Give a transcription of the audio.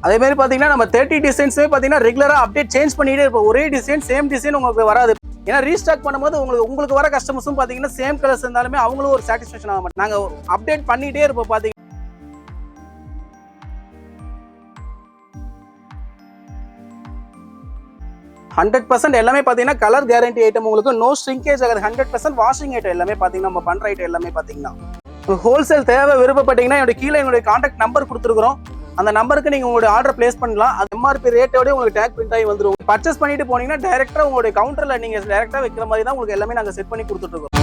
அதே மாதிரி பாத்தீங்கன்னா நம்ம 30 டிசைன்ஸே பாத்தீங்கன்னா ரெகுலரா அப்டேட் சேஞ்ச் பண்ணிட்டே இருப்போம். ஒரே டிசைன் சேம் டிசைன் உங்களுக்கு வராது. ஏன்னா ரீஸ்டாக் பண்ணும்போது உங்களுக்கு வர கஸ்டமர்ஸும் பாத்தீங்கன்னா சேம் கலர்ஸ் இருந்தாலுமே அவங்களும் ஒரு சாட்டிஸ்ஃபேக்ஷன் ஆக மாட்டாங்க. நாங்க அப்டேட் பண்ணிட்டே இருப்போம். பாத்தீங்கன்னா 100% எல்லாமே பாத்தீங்கன்னா கலர் கேரண்டி ஐட்டம், உங்களுக்கு நோ ஷ்ரிங்கேஜ் ஆகாது. 100% வாஷிங் ஐட்டம் எல்லாமே பாத்தீங்கன்னா நம்ம பண்ற ஐட்டம் எல்லாமே பாத்தீங்கன்னா. ஹோல்சேல் தேவை விருப்பப்பட்டீங்கன்னா என்னோட கீழே என்னுடைய கான்டாக்ட் நம்பர் கொடுத்துருக்கோம். அந்த நம்பருக்கு நீங்க உங்களுடைய ஆர்டர் பிளேஸ் பண்ணலாம். அது எம்ஆர்பி ரேட்டோட உங்களுக்கு டேக் பிரிண்ட் ஆகி வந்துடும். பர்ச்சேஸ் பண்ணிட்டு போனீங்கன்னா டைரக்டா உங்களுடைய கவுண்டர்ல நீங்க டைரக்டா வைக்கிற மாதிரி தான் உங்களுக்கு எல்லாமே நாங்க செட் பண்ணி கொடுத்துட்டு இருக்கோம்.